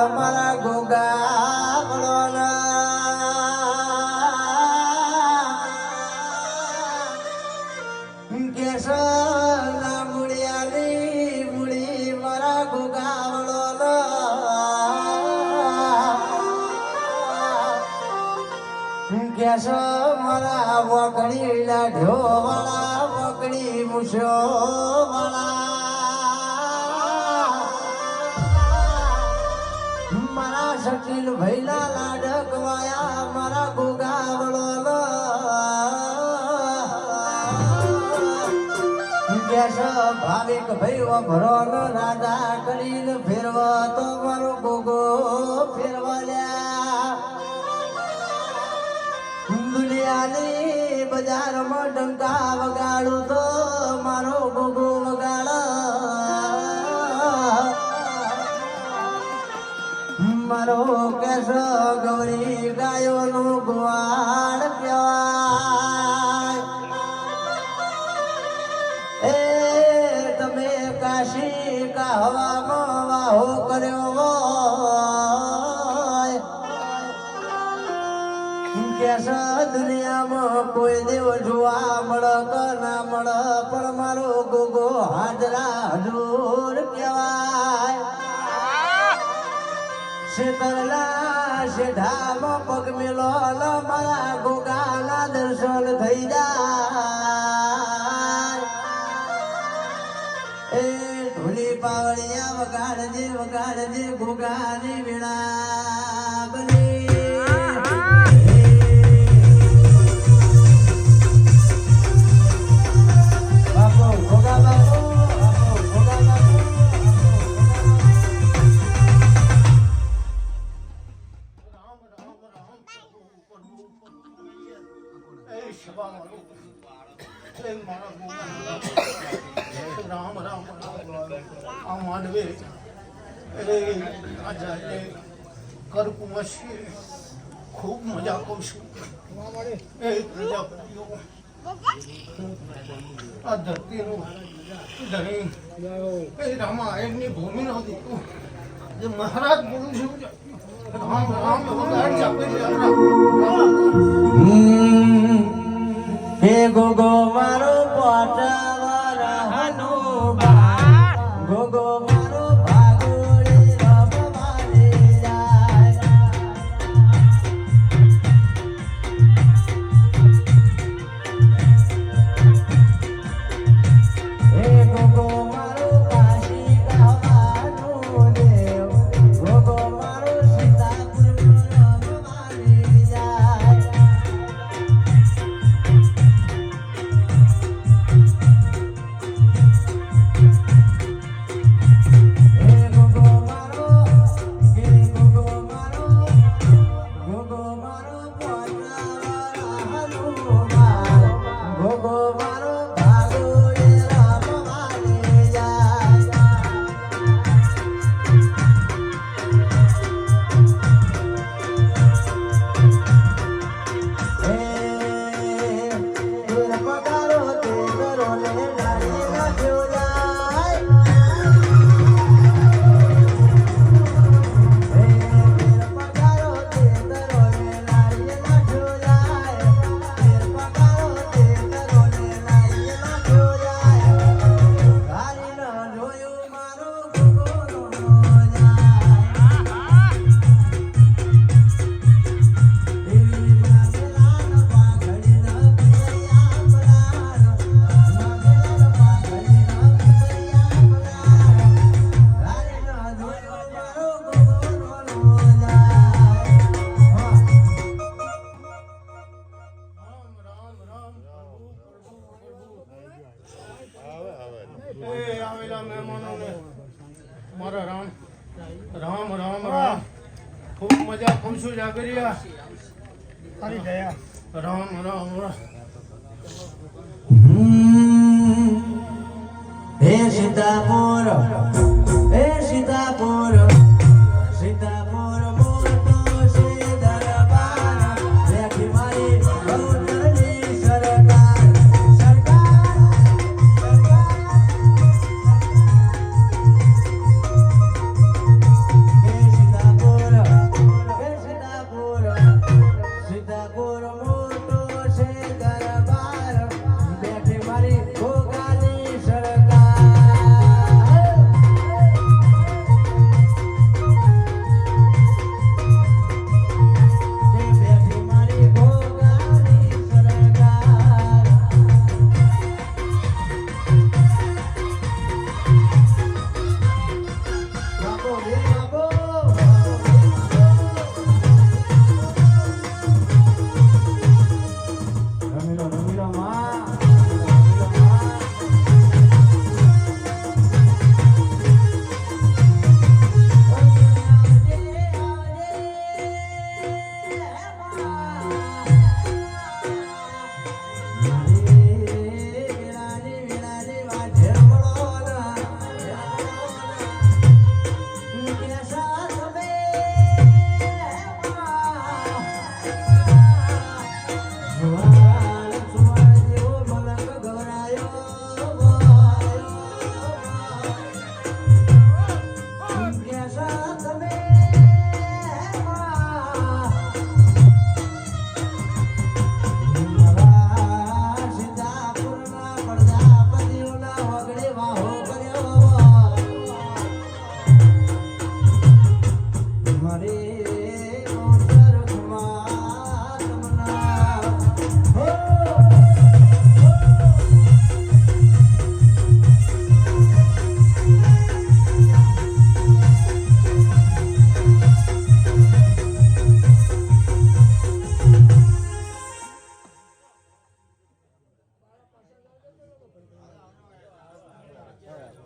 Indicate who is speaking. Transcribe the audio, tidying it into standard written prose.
Speaker 1: મારા ગોગા વળોના કેસ ના મુડિયાની મુડી મારા ગોગા વળોના કેસ મારા વકડી લાઢ્યો વાળા વકડી મૂછો વાળા મારા શકીલ ભૈલા લાડક વાયા મારા ગોગા વળો કેશ ભાવિક ભૈયો ભરોન રાજા કરીને ફેરવ તો મારો ગોગો ફેરવાલ્યા દુનિયાની બજારમાં ડંકા વગાડું તો મારો ગોગો વગાડ મારો કેશ ગૌરી ગાયો નું ગુવાડ કહેવાય એ તમે કાશી કહવામાં વાહો કર્યો હોય કેશ દુનિયામાં કોઈ દેવ જોવા મળે કે ના મળે પણ મારો ગોગો હાજરા હજૂર કહેવાય શેતરલા શેઢામાં પગ મેલો મારા ગોગાના દર્શન થઈ જાય એ ઢોલી પાવડિયા વગાડજે ગોગાની વેળા બની બાપો ગોગા બાપો
Speaker 2: રામ રામ આ માંડવે આજે કરકુંવશી ખૂબ મજા કરું છું એ પ્રજાપતિઓ આ ધરતીનું ધણી એ રામાયણની ભૂમિનો દીકરો જે મહારાજ બોલું છું રામ રામ
Speaker 1: હે ગોગો મારો પોટાવર હનો ગોગો મારો ભાગોળી રમવાની જાય હે ગોગો મારો કાશી ગાવાનું દેવ ગોગો મારો સીતાપુર રમવાની જાય
Speaker 2: આવેલા મહેમાનોને મારા રામ રામ રામ રામ ખૂબ મજા ખુશું જાગરિયા તારી દયા રામ રામ રામ
Speaker 1: હે સીતાપુર